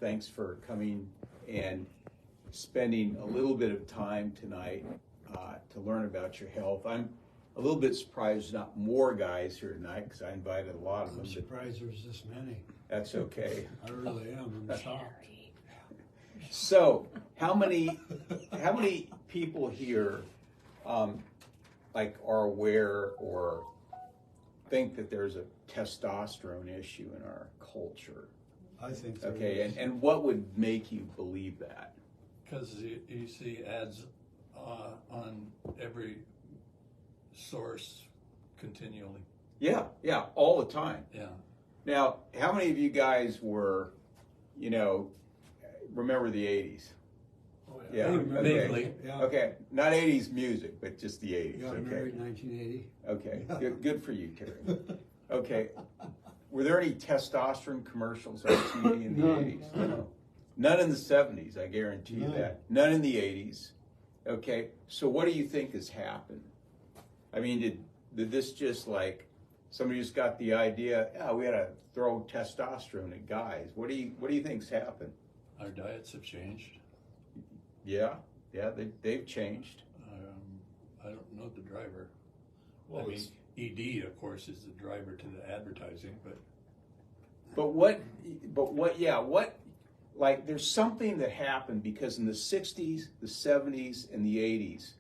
thanks for coming and spending a little bit of time tonight to learn about your health. I'm a little bit surprised there's not more guys here tonight because I invited a lot of them. I'm surprised there's this many. That's okay. I really am. I'm shocked. So, how many people here like are aware or think that there's a testosterone issue in our culture? I think there Okay, is. and what would make you believe that? Because you see ads on every source continually. Yeah, all the time. Yeah. Now, how many of you guys were, remember the 80s? Oh, Yeah, okay. Vaguely. Yeah. Okay, not 80s music, but just the 80s. Got Okay. married in 1980. Okay, good for you, Terry. Okay, were there any testosterone commercials on TV in the None. 80s? No. None in the 70s, I guarantee you None. that. None in the 80s. Okay, so what do you think has happened? I mean, did this just like somebody just got the idea? Yeah, we got to throw testosterone at guys. What do you think's happened? Our diets have changed. Yeah, they've changed. I don't know the driver. Well, I mean, ED, of course, is the driver to the advertising, But what? Like, there's something that happened because in the 60s, the 70s, and the 80s,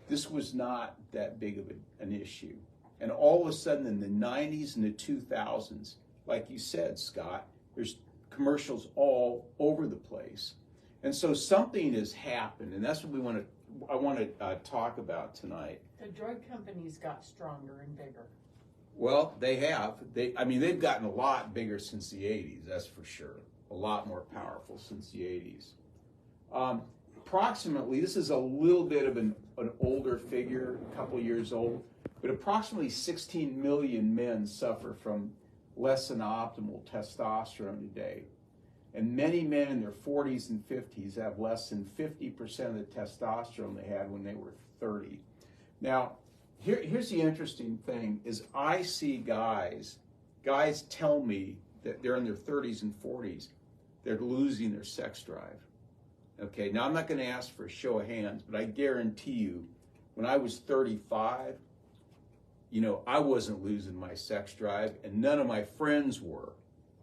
this was not that big of an issue. And all of a sudden in the 90s and the 2000s, like you said, Scott, there's commercials all over the place. And so something has happened, and that's what I want to talk about tonight. The drug companies got stronger and bigger. Well, they have. They've gotten a lot bigger since the 80s, that's for sure. A lot more powerful since the 80s. Approximately, this is a little bit of an older figure, a couple years old, but approximately 16 million men suffer from less than optimal testosterone today. And many men in their 40s and 50s have less than 50% of the testosterone they had when they were 30. Now, here's the interesting thing is I see guys tell me that they're in their 30s and 40s, they're losing their sex drive. Okay, now I'm not going to ask for a show of hands, but I guarantee you, when I was 35, I wasn't losing my sex drive, and none of my friends were.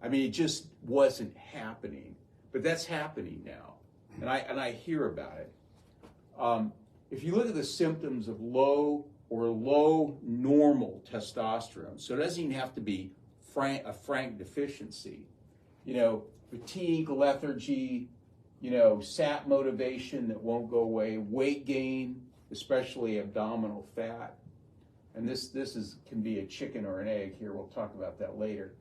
I mean, it just wasn't happening. But that's happening now, and I hear about it. If you look at the symptoms of low normal testosterone, so it doesn't even have to be a frank deficiency. Fatigue, lethargy, sap motivation that won't go away, weight gain, especially abdominal fat. And this can be a chicken or an egg here. We'll talk about that later.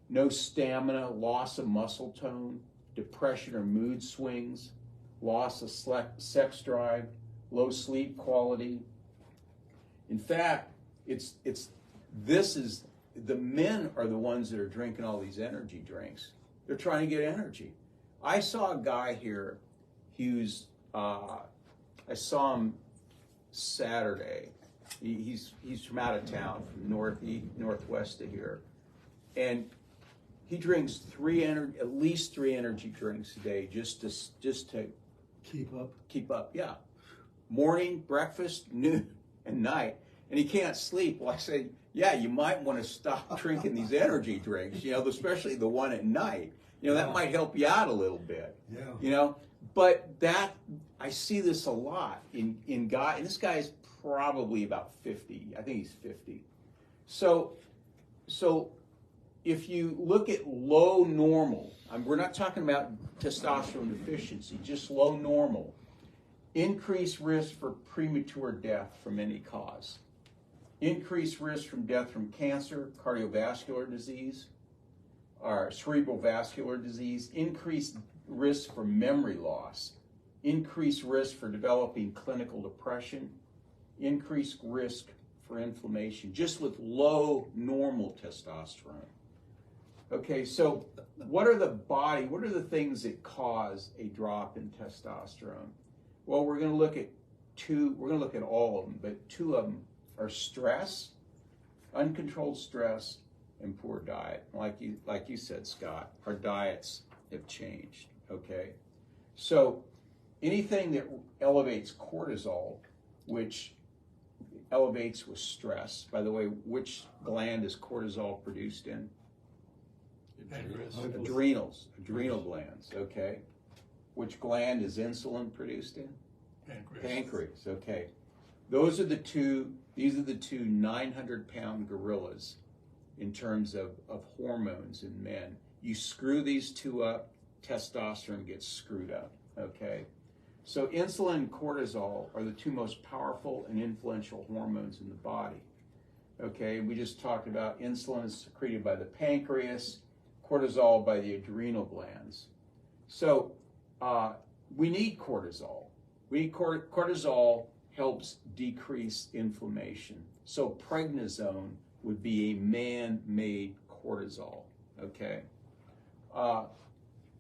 No stamina, loss of muscle tone, depression or mood swings, loss of sex drive, low sleep quality. In fact, the men are the ones that are drinking all these energy drinks. They're trying to get energy. I saw a guy here, I saw him Saturday. He's from out of town, from northwest of here. And he drinks at least three energy drinks a day just to keep up. Yeah. Morning, breakfast, noon, and night. And he can't sleep. Well, I said, yeah, you might want to stop drinking these energy drinks, especially the one at night. That might help you out a little bit. Yeah. But I see this a lot in guys, and this guy is probably about 50. I think he's 50. So if you look at low normal, we're not talking about testosterone deficiency, just low normal, increased risk for premature death from any cause, increased risk from death from cancer, cardiovascular disease, or cerebral vascular disease, increased risk for memory loss, increased risk for developing clinical depression, increased risk for inflammation, just with low normal testosterone. Okay, so what are the things that cause a drop in testosterone? Well, we're going to look at all of them, but two of them are stress, uncontrolled stress, and poor diet. Like you said, Scott, our diets have changed, okay? So anything that elevates cortisol, which elevates with stress, by the way, which gland is cortisol produced in? Pancreas. Adrenal glands, okay? Which gland is insulin produced in? Pancreas, okay. These are the two 900-pound gorillas in terms of hormones in men. You screw these two up, testosterone gets screwed up, okay? So insulin and cortisol are the two most powerful and influential hormones in the body, okay? We just talked about insulin is secreted by the pancreas, cortisol by the adrenal glands. So we need cortisol. Cortisol helps decrease inflammation. So prednisone would be a man-made cortisol, okay?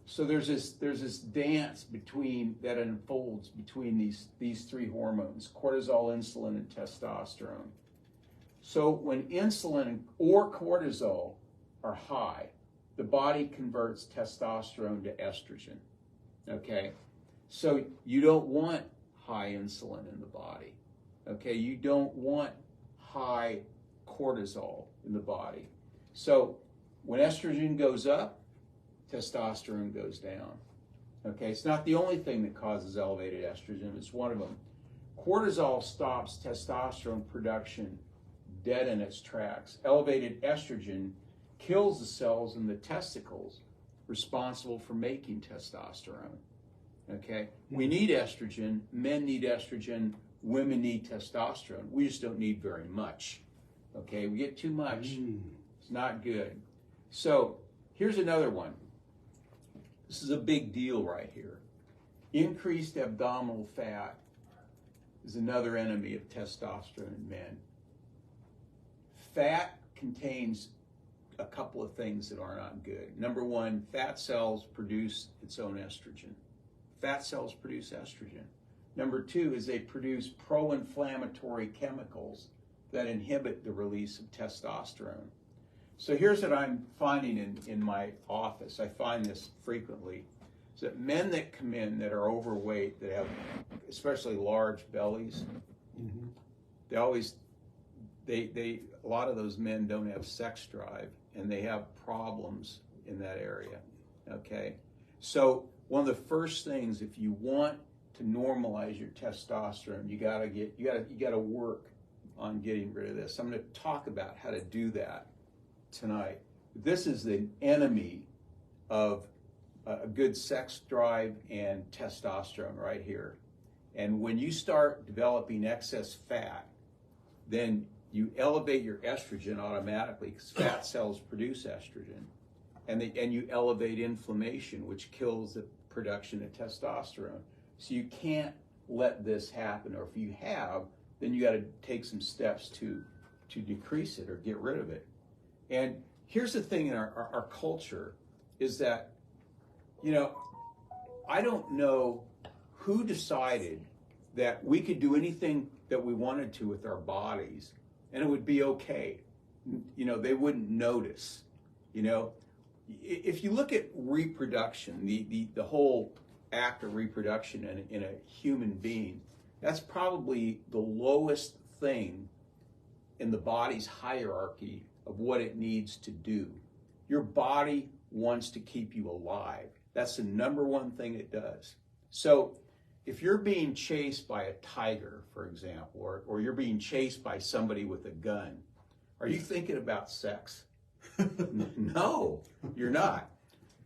So there's this dance that unfolds between these three hormones: cortisol, insulin, and testosterone. So when insulin or cortisol are high, the body converts testosterone to estrogen, okay? So you don't want high insulin in the body, okay? You don't want high cortisol in the body. So when estrogen goes up, testosterone goes down, okay? It's not the only thing that causes elevated estrogen, it's one of them. Cortisol stops testosterone production dead in its tracks. Elevated estrogen kills the cells in the testicles responsible for making testosterone, okay? We need estrogen, men need estrogen, women need testosterone. We just don't need very much, okay? We get too much, it's not good. So here's another one. This is a big deal right here. Increased abdominal fat is another enemy of testosterone in men. Fat contains a couple of things that are not good. Number one, fat cells produce its own estrogen. Fat cells produce estrogen. Number two is they produce pro-inflammatory chemicals that inhibit the release of testosterone. So here's what I'm finding in my office. I find this frequently, is that men that come in that are overweight, that have especially large bellies, a lot of those men don't have sex drive, and they have problems in that area, okay? So one of the first things, if you want to normalize your testosterone, you gotta work on getting rid of this. I'm gonna talk about how to do that tonight. This is the enemy of a good sex drive and testosterone right here. And when you start developing excess fat, then you elevate your estrogen automatically because fat cells produce estrogen, and you elevate inflammation, which kills the production of testosterone. So you can't let this happen, or if you have, then you got to take some steps to decrease it or get rid of it. And here's the thing in our culture is that, you know, I don't know who decided that we could do anything that we wanted to with our bodies and it would be okay. You know, they wouldn't notice. You know, if you look at reproduction, the whole act of reproduction in a human being, that's probably the lowest thing in the body's hierarchy of what it needs to do. Your body wants to keep you alive. That's the number one thing it does. So if you're being chased by a tiger, for example, or you're being chased by somebody with a gun, are you thinking about sex? No, you're not.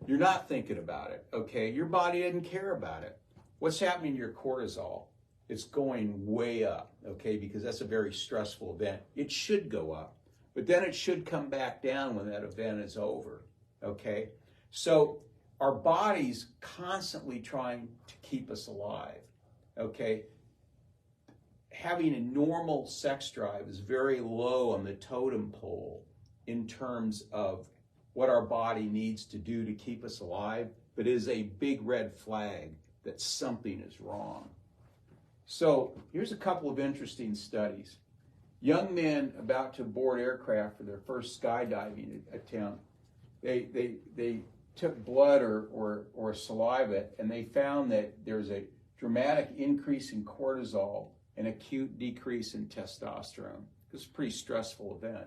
You're not thinking about it, okay? Your body doesn't care about it. What's happening to your cortisol? It's going way up, okay, because that's a very stressful event. It should go up, but then it should come back down when that event is over, okay? So our body's constantly trying to keep us alive, okay? Having a normal sex drive is very low on the totem pole in terms of what our body needs to do to keep us alive, but is a big red flag that something is wrong. So here's a couple of interesting studies. Young men about to board aircraft for their first skydiving attempt, they took blood or saliva, and they found that there's a dramatic increase in cortisol and acute decrease in testosterone. It's a pretty stressful event.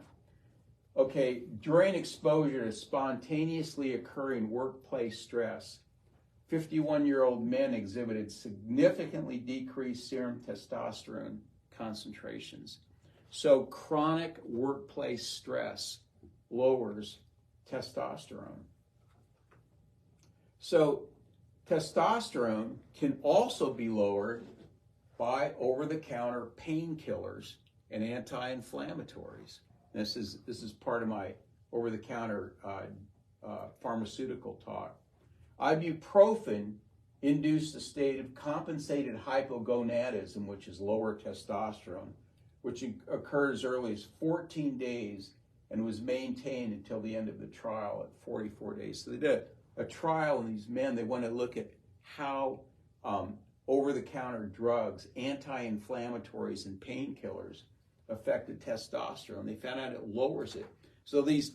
Okay, during exposure to spontaneously occurring workplace stress, 51-year-old men exhibited significantly decreased serum testosterone concentrations. So chronic workplace stress lowers testosterone. So testosterone can also be lowered by over-the-counter painkillers and anti-inflammatories. This is part of my over-the-counter pharmaceutical talk. Ibuprofen induced a state of compensated hypogonadism, which is lower testosterone, which occurred as early as 14 days and was maintained until the end of the trial at 44 days. So they did a trial on these men. They wanted to look at how over-the-counter drugs, anti-inflammatories, and painkillers affected testosterone. They found out it lowers it. So these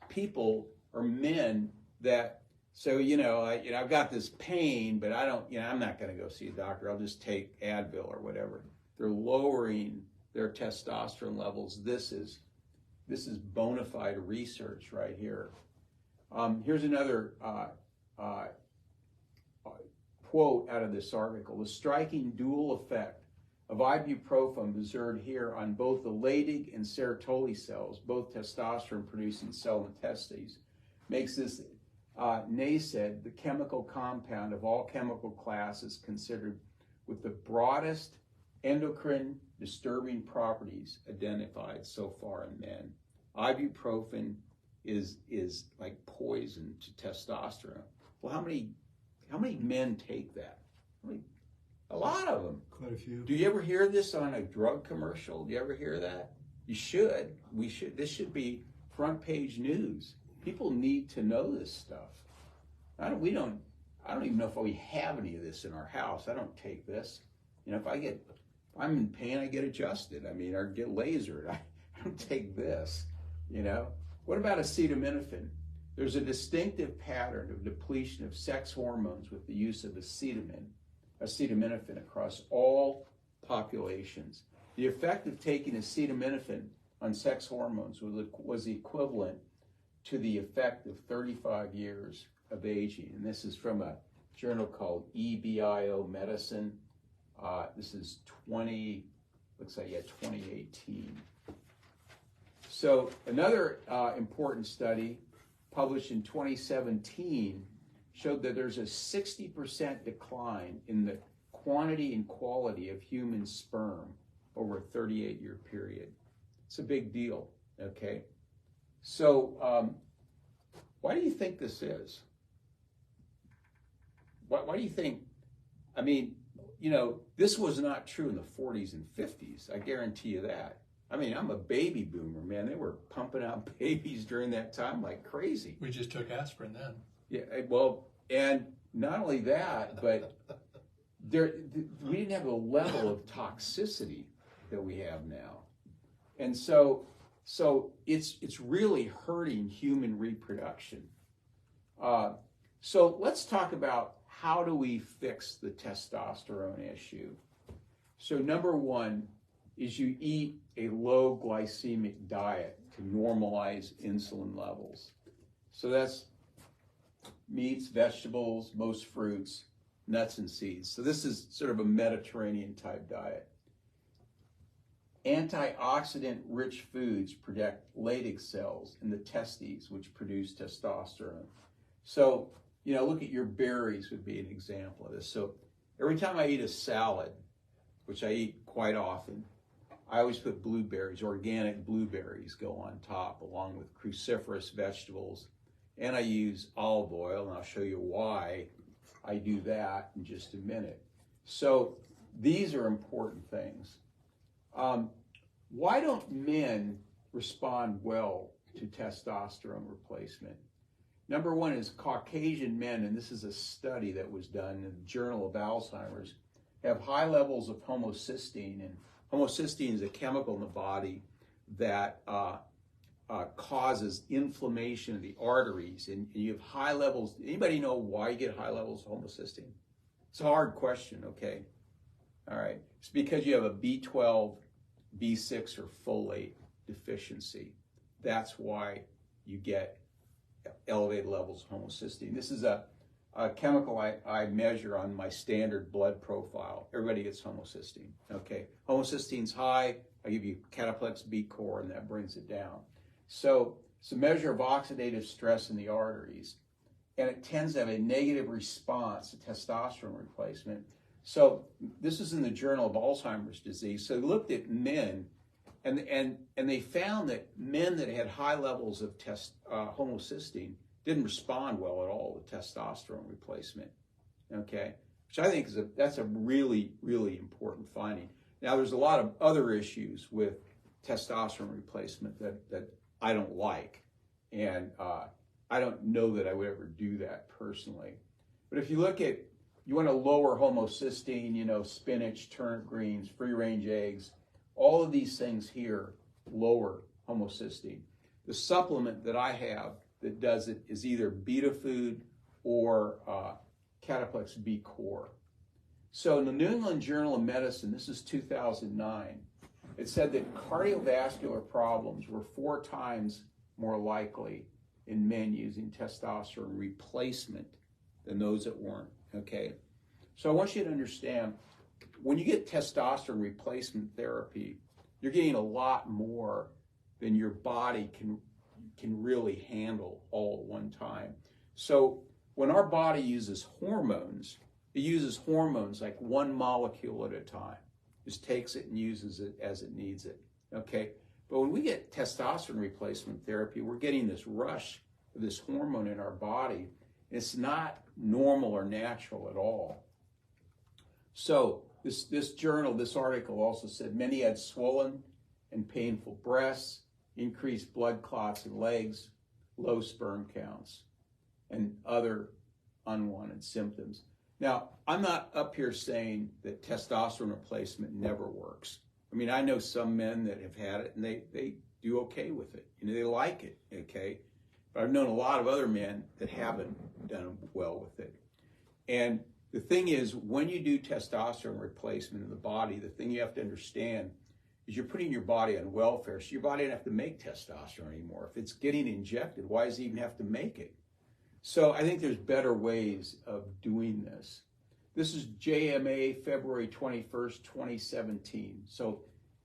people are men that, so I've got this pain, but I don't, I'm not going to go see a doctor. I'll just take Advil or whatever. They're lowering their testosterone levels. This is bona fide research right here. Here's another quote out of this article. The striking dual effect of ibuprofen observed here on both the Leydig and Sertoli cells, both testosterone-producing cell in the testes, makes this NSAID the chemical compound of all chemical classes considered with the broadest endocrine disturbing properties identified so far in men. Ibuprofen is like poison to testosterone. Well, how many men take that? A lot of them. Quite a few. Do you ever hear this on a drug commercial? Do you ever hear that? You should. We should. This should be front page news. People need to know this stuff. I don't even know if we have any of this in our house. I don't take this. If I'm in pain, I get adjusted. Or get lasered. I don't take this. What about acetaminophen? There's a distinctive pattern of depletion of sex hormones with the use of acetaminophen across all populations. The effect of taking acetaminophen on sex hormones was equivalent to the effect of 35 years of aging. And this is from a journal called EBIO Medicine. This is 2018. So another important study published in 2017 showed that there's a 60% decline in the quantity and quality of human sperm over a 38-year period. It's a big deal, okay? So why do you think this is? Why do you think, this was not true in the 40s and 50s. I guarantee you that. I'm a baby boomer, man. They were pumping out babies during that time like crazy. We just took aspirin then. Yeah, well, and not only that, but we didn't have the level of toxicity that we have now. And so it's really hurting human reproduction. So let's talk about how do we fix the testosterone issue. So number one is you eat a low glycemic diet to normalize insulin levels. So that's meats, vegetables, most fruits, nuts and seeds. So this is sort of a Mediterranean type diet. Antioxidant-rich foods protect Leydig cells in the testes, which produce testosterone. So, look at your berries would be an example of this. So every time I eat a salad, which I eat quite often, I always put blueberries, organic blueberries go on top along with cruciferous vegetables. And I use olive oil, and I'll show you why I do that in just a minute. So these are important things. Why don't men respond well to testosterone replacement? Number one is Caucasian men, and this is a study that was done in the Journal of Alzheimer's, have high levels of homocysteine. And homocysteine is a chemical in the body that causes inflammation of the arteries, and you have high levels. Anybody know why you get high levels of homocysteine? It's a hard question, okay? All right. It's because you have a B12, B6, or folate deficiency. That's why you get elevated levels of homocysteine. This is a chemical I measure on my standard blood profile. Everybody gets homocysteine, okay? Homocysteine's high, I give you cataplex B core, and that brings it down. So it's a measure of oxidative stress in the arteries, and it tends to have a negative response to testosterone replacement. So this is in the Journal of Alzheimer's Disease. So they looked at men, and they found that men that had high levels of homocysteine didn't respond well at all to testosterone replacement, okay? Which I think that's a really, really important finding. Now, there's a lot of other issues with testosterone replacement that I don't like, and I don't know that I would ever do that personally. But if you look at, you want to lower homocysteine, you know, spinach, turnip greens, free-range eggs, all of these things here lower homocysteine. The supplement that I have that does it is either Beta Food or Cataplex B Core. So in the New England Journal of Medicine, this is 2009, it said that cardiovascular problems were 4 times more likely in men using testosterone replacement than those that weren't, okay? So I want you to understand, when you get testosterone replacement therapy, you're getting a lot more than your body can really handle all at one time. So when our body uses hormones, it uses hormones like one molecule at a time. Just takes it and uses it as it needs it, okay? But when we get testosterone replacement therapy, we're getting this rush of this hormone in our body. It's not normal or natural at all. So this journal, this article also said many had swollen and painful breasts, increased blood clots in legs, low sperm counts, and other unwanted symptoms. Now, I'm not up here saying that testosterone replacement never works. I mean, I know some men that have had it and they do okay with it. You know, they like it, okay? But I've known a lot of other men that haven't done well with it. And the thing is, when you do testosterone replacement in the body, the thing you have to understand is you're putting your body on welfare, so your body doesn't have to make testosterone anymore. If it's getting injected, why does it even have to make it? So I think there's better ways of doing this. This is JMA, February 21st, 2017. So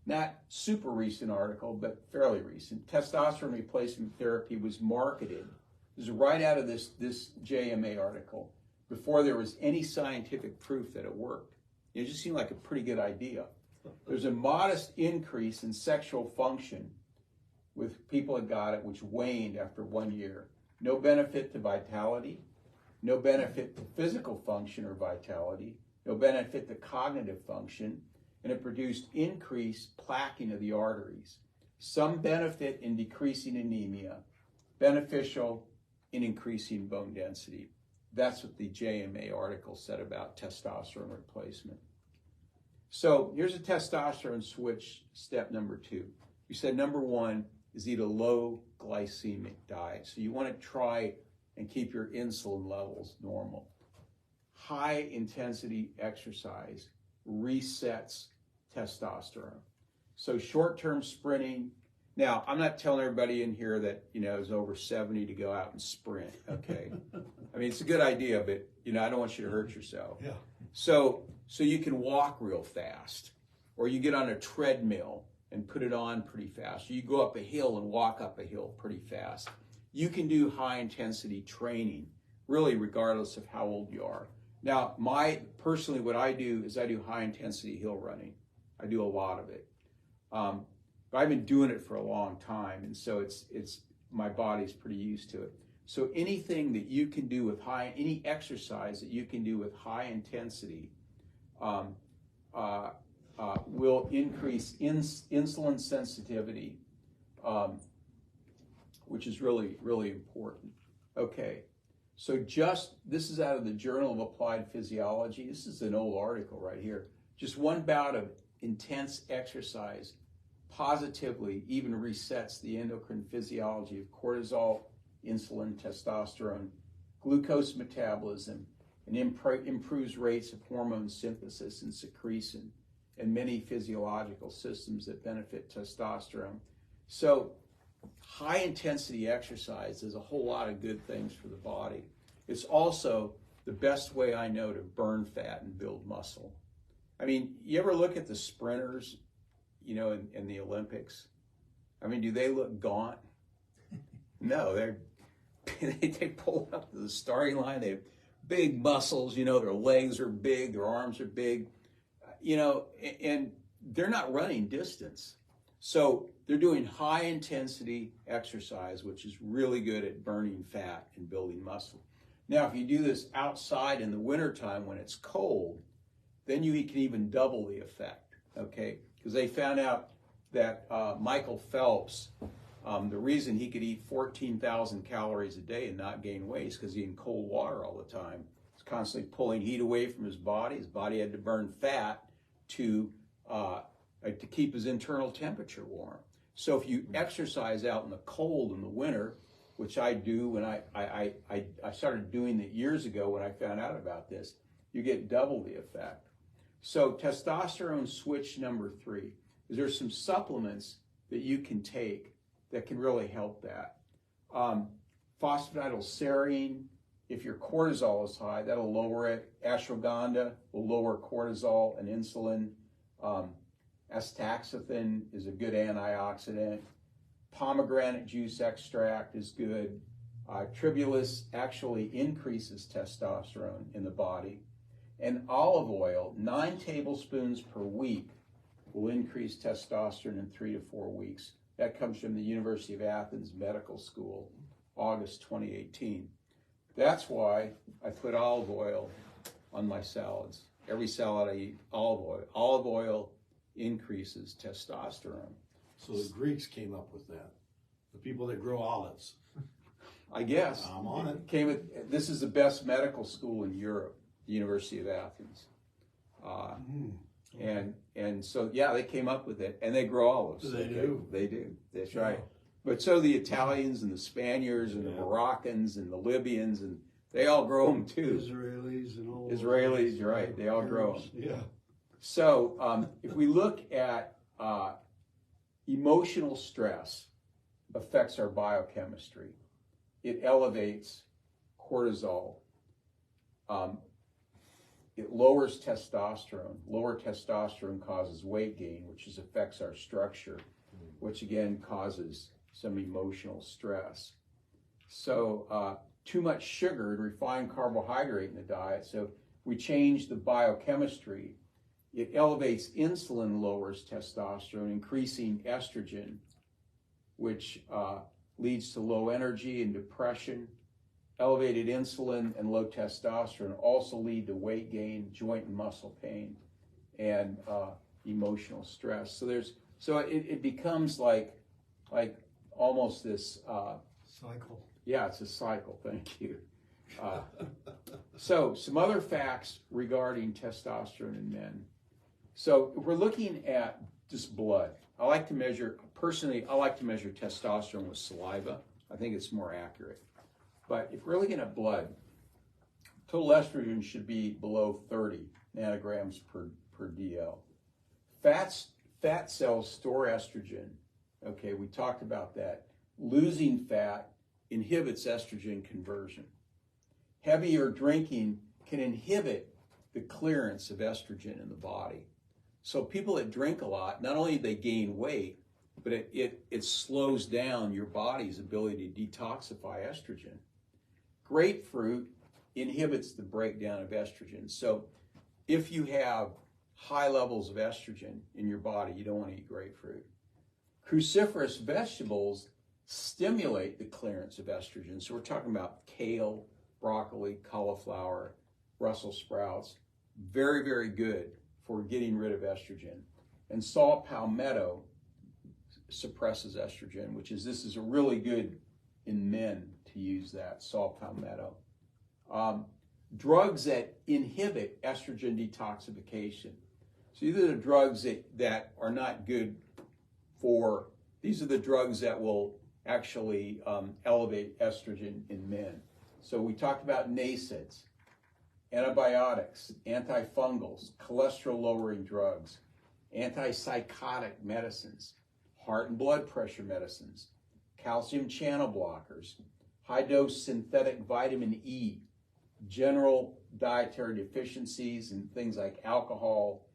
not super recent article, but fairly recent. Testosterone replacement therapy was marketed. This is right out of this JMA article, before there was any scientific proof that it worked. It just seemed like a pretty good idea. There's a modest increase in sexual function with people that got it, which waned after 1 year. No benefit to vitality, no benefit to physical function or vitality, no benefit to cognitive function, and it produced increased plaquing of the arteries. Some benefit in decreasing anemia, beneficial in increasing bone density. That's what the JMA article said about testosterone replacement. So here's a testosterone switch, step number 2. We said number 1 is eat a low glycemic diet. So you want to try and keep your insulin levels normal. High intensity exercise resets testosterone. So short-term sprinting. Now, I'm not telling everybody in here that, you know, is over 70 to go out and sprint, okay? I mean, it's a good idea, but, you know, I don't want you to hurt yourself. Yeah. So you can walk real fast, or you get on a treadmill and put it on pretty fast. Or you go up a hill and walk up a hill pretty fast. You can do high intensity training, really regardless of how old you are. Now, personally, what I do is I do high intensity hill running. I do a lot of it. But I've been doing it for a long time, and so it's my body's pretty used to it. So anything that you can do with any exercise that you can do with high intensity will increase insulin sensitivity, which is really, really important. Okay, so this is out of the Journal of Applied Physiology. This is an old article right here. Just one bout of intense exercise positively even resets the endocrine physiology of cortisol, insulin, testosterone, glucose metabolism, and improves rates of hormone synthesis and secretion, and many physiological systems that benefit testosterone. So high intensity exercise does a whole lot of good things for the body. It's also the best way I know to burn fat and build muscle. I mean, you ever look at the sprinters, you know, in the Olympics? I mean, do they look gaunt? No, they pull up to the starting line. They have big muscles, you know, their legs are big, their arms are big, you know, and they're not running distance. So they're doing high intensity exercise, which is really good at burning fat and building muscle. Now, if you do this outside in the wintertime when it's cold, then you can even double the effect, okay? Because they found out that Michael Phelps, the reason he could eat 14,000 calories a day and not gain weight is because he's in cold water all the time. He's constantly pulling heat away from his body. His body had to burn fat to keep his internal temperature warm. So if you exercise out in the cold in the winter, which I do, and I started doing it years ago when I found out about this, you get double the effect. So testosterone switch number 3 is there's some supplements that you can take that can really help that. Phosphatidylserine, if your cortisol is high, that'll lower it. Ashwagandha will lower cortisol and insulin. Astaxanthin is a good antioxidant. Pomegranate juice extract is good. Tribulus actually increases testosterone in the body. And olive oil, 9 tablespoons per week, will increase testosterone in 3 to 4 weeks. That comes from the University of Athens Medical School, August 2018. That's why I put olive oil on my salads. Every salad I eat, olive oil. Olive oil increases testosterone. So the Greeks came up with that. The people that grow olives. I guess. I'm on it. This is the best medical school in Europe, the University of Athens. And so, yeah, they came up with it, and they grow olives. They do. They do. That's right. But so the Italians and the Spaniards and the Moroccans and the Libyans, and they all grow them too. Israelis and all. Israelis, you're right. They all grow them. Yeah. So if we look at emotional stress affects our biochemistry. It elevates cortisol. It lowers testosterone. Lower testosterone causes weight gain, which affects our structure, which again causes some emotional stress. So too much sugar and refined carbohydrate in the diet. So we change the biochemistry. It elevates insulin, lowers testosterone, increasing estrogen, which leads to low energy and depression. Elevated insulin and low testosterone also lead to weight gain, joint and muscle pain, and emotional stress. So it becomes like almost this cycle. Yeah, it's a cycle. Thank you. So some other facts regarding testosterone in men. So if we're looking at just blood, I like to measure testosterone with saliva. I think it's more accurate. But if we're looking at blood, total estrogen should be below 30 nanograms per DL. Fat cells store estrogen. Okay, we talked about that. Losing fat inhibits estrogen conversion. Heavier drinking can inhibit the clearance of estrogen in the body. So people that drink a lot, not only do they gain weight, but it slows down your body's ability to detoxify estrogen. Grapefruit inhibits the breakdown of estrogen. So if you have high levels of estrogen in your body, you don't want to eat grapefruit. Cruciferous vegetables stimulate the clearance of estrogen. So we're talking about kale, broccoli, cauliflower, Brussels sprouts. Very, very good for getting rid of estrogen. And saw palmetto suppresses estrogen, this is a really good in men to use that, saw palmetto. Drugs that inhibit estrogen detoxification. So these are the drugs that are not good these are the drugs that will actually elevate estrogen in men. So we talked about NSAIDs, antibiotics, antifungals, cholesterol-lowering drugs, antipsychotic medicines, heart and blood pressure medicines, calcium channel blockers, high-dose synthetic vitamin E, general dietary deficiencies and things like alcohol,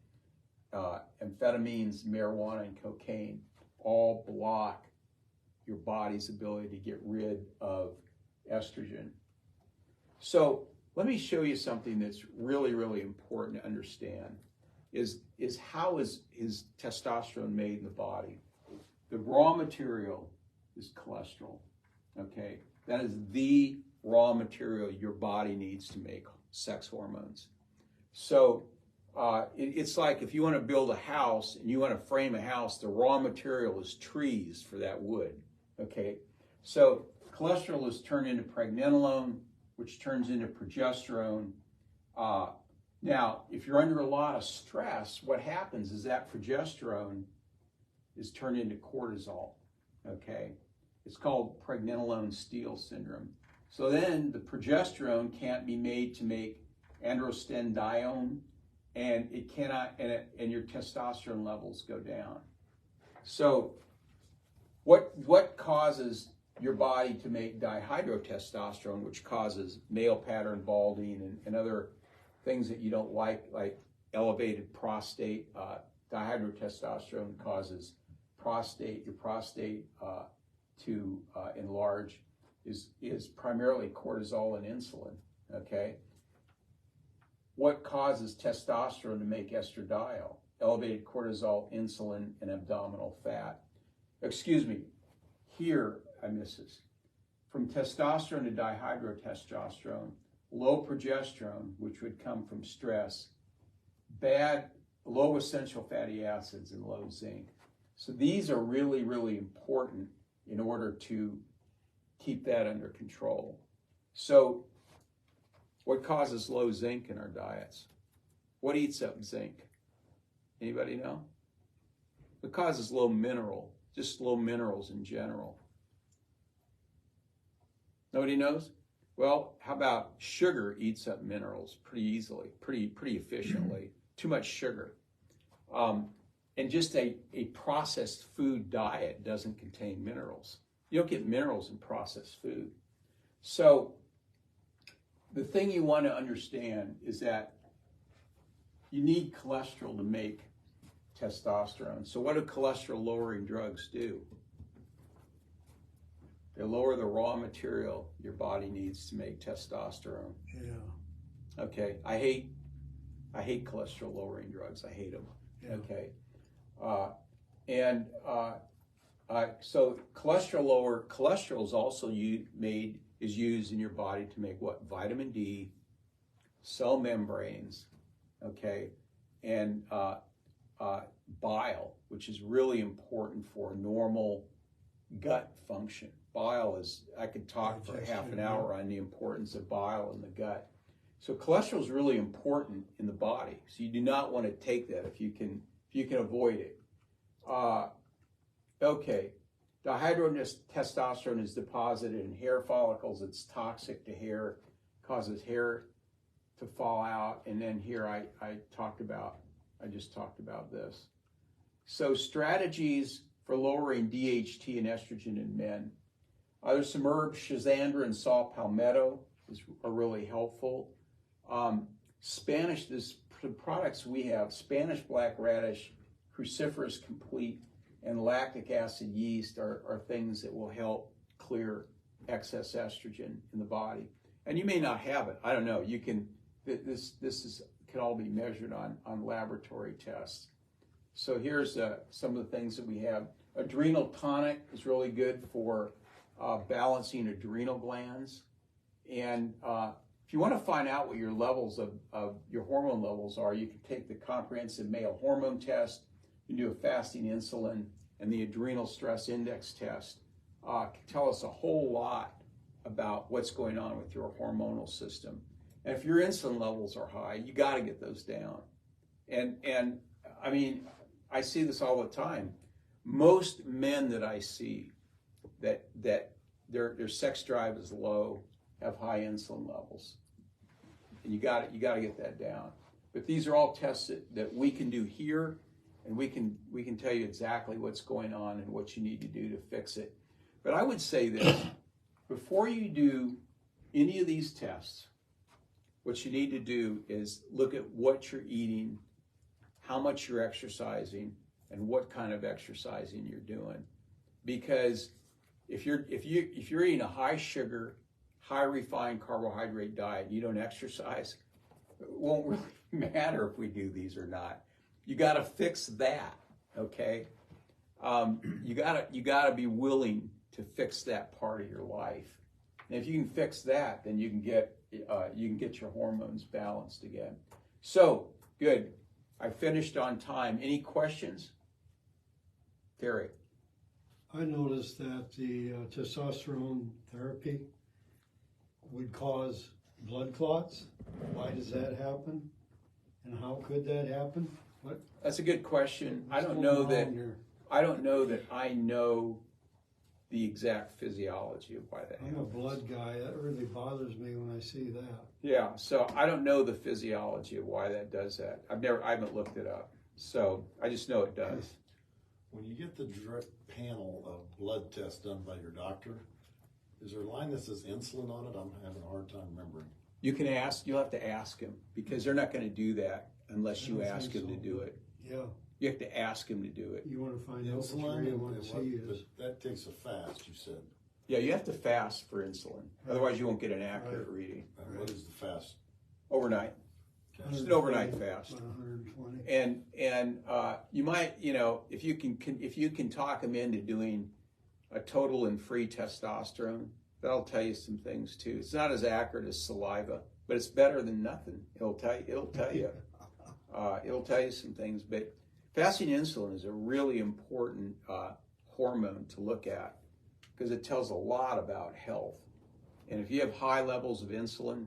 amphetamines, marijuana, and cocaine all block your body's ability to get rid of estrogen. So let me show you something that's really, really important to understand is how is testosterone made in the body. The raw material is cholesterol, okay? That is the raw material your body needs to make sex hormones. So it's like if you want to build a house and you want to frame a house, the raw material is trees for that wood, okay? So cholesterol is turned into pregnenolone, which turns into progesterone. Now, if you're under a lot of stress, what happens is that progesterone is turned into cortisol, okay? It's called pregnenolone steal syndrome. So then the progesterone can't be made to make androstenedione, and it cannot, and your testosterone levels go down. So what causes your body to make dihydrotestosterone, which causes male pattern balding and other things that you don't like elevated prostate? Dihydrotestosterone causes your prostate to enlarge is primarily cortisol and insulin, okay? What causes testosterone to make estradiol? Elevated cortisol, insulin, and abdominal fat. Excuse me, here I miss this. From testosterone to dihydrotestosterone, low progesterone, which would come from stress, low essential fatty acids, and low zinc. So these are really, really important in order to keep that under control. So what causes low zinc in our diets? What eats up zinc? Anybody know? What causes low minerals in general? Nobody knows? Well, how about sugar eats up minerals pretty easily, pretty efficiently. Too much sugar. And just a processed food diet doesn't contain minerals. You don't get minerals in processed food. So the thing you want to understand is that you need cholesterol to make testosterone. So what do cholesterol-lowering drugs do? They lower the raw material your body needs to make testosterone. Yeah. Okay, I hate cholesterol-lowering drugs. I hate them. Yeah. Okay, so cholesterol is also used in your body to make what? Vitamin D, cell membranes, okay, and bile, which is really important for normal gut function. Bile is, I could talk for half an hour on the importance of bile in the gut. So cholesterol is really important in the body. So you do not want to take that if you can avoid it. Okay, dihydrotestosterone is deposited in hair follicles. It's toxic to hair, causes hair to fall out. And then here I just talked about this. So strategies for lowering DHT and estrogen in men. There's some herbs, schizandra and saw palmetto are really helpful. The products we have, Spanish black radish, cruciferous complete, and lactic acid yeast are things that will help clear excess estrogen in the body. And you may not have it. I don't know. You can. Can all be measured on laboratory tests. So here's some of the things that we have. Adrenal tonic is really good for balancing adrenal glands. And if you want to find out what your levels of your hormone levels are, you can take the comprehensive male hormone test. You can do a fasting insulin, and the adrenal stress index test can tell us a whole lot about what's going on with your hormonal system. And if your insulin levels are high, you got to get those down. And I mean, I see this all the time. most men that I see that their sex drive is low have high insulin levels, and you got to get that down. But these are all tests that we can do here, and we can tell you exactly what's going on and what you need to do to fix it. But I would say this: before you do any of these tests, what you need to do is look at what you're eating, how much you're exercising, and what kind of exercising you're doing. Because if you're eating a high sugar, high refined carbohydrate diet and you don't exercise, it won't really matter if we do these or not. You got to fix that, okay? You gotta be willing to fix that part of your life. And if you can fix that, then you can get your hormones balanced again. So good. I finished on time. Any questions? Terry. I noticed that the testosterone therapy would cause blood clots. Why does that happen? And how could that happen? What? That's a good question. I don't know that I know the exact physiology of why that happens. I'm a blood guy. That really bothers me when I see that. Yeah, so I don't know the physiology of why that does that. I haven't looked it up. So I just know it does. When you get the direct panel of blood tests done by your doctor, is there a line that says insulin on it? I'm having a hard time remembering. You'll have to ask him, because they're not going to do that unless you ask him to do it. Yeah. You have to ask him to do it. You want to find out what Insulin your and A1C but is. that takes a fast, you said. Yeah, you have to fast for insulin. Otherwise you won't get an accurate reading. And what is the fast? Overnight. Just an overnight fast. About 120. And you might, if you can talk him into doing a total and free testosterone, that'll tell you some things too. It's not as accurate as saliva, but it's better than nothing. It'll tell you some things. But fasting insulin is a really important hormone to look at, because it tells a lot about health. And if you have high levels of insulin,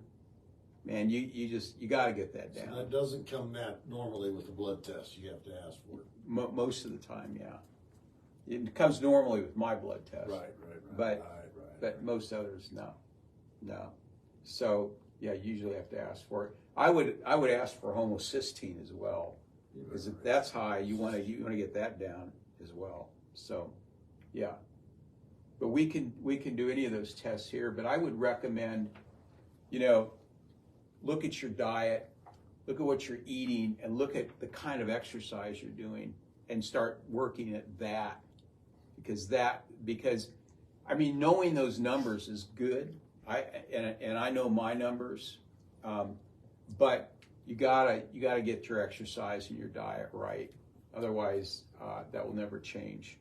man, you got to get that down. So that doesn't come that normally with the blood test. You have to ask for it. Most of the time, yeah. It comes normally with my blood test. Right. But most others, no. So yeah, you usually have to ask for it. I would ask for homocysteine as well, because if that's high, you want to get that down as well. So yeah, but we can do any of those tests here. But I would recommend, look at your diet, look at what you're eating, and look at the kind of exercise you're doing, and start working at that. Because I mean, knowing those numbers is good. I know my numbers, but you gotta get your exercise and your diet right. Otherwise, that will never change.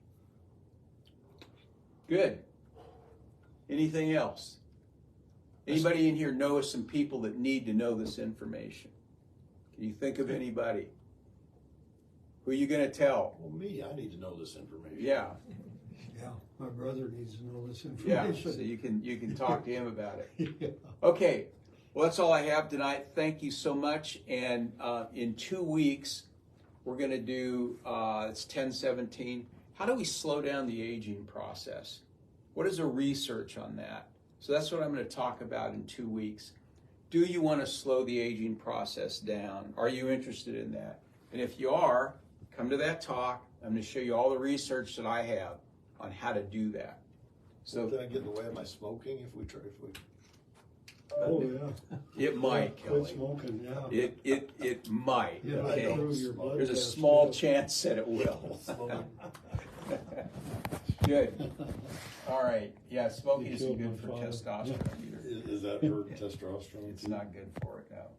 Good. Anything else? Anybody in here knows some people that need to know this information? Can you think of anybody? Who are you going to tell? Well, me, I need to know this information. Yeah. Yeah, my brother needs to know this Yeah, information. so you can talk to him about it. Yeah. Okay, well, that's all I have tonight. Thank you so much. And in 2 weeks, we're going to do, it's 10/17. How do we slow down the aging process? What is the research on that? So that's what I'm going to talk about in 2 weeks. Do you want to slow the aging process down? Are you interested in that? And if you are, come to that talk. I'm going to show you all the research that I have on how to do that. So Can I get in the way of my smoking if we try? Oh, yeah. it might, Quit Kelly. smoking, yeah. It might. Yeah, Okay. improve your blood There's a test, small yeah. chance that it will. Good. All right. Yeah, smoking You isn't killed good my for father. testosterone either. Is that for testosterone? It's not good for it, no.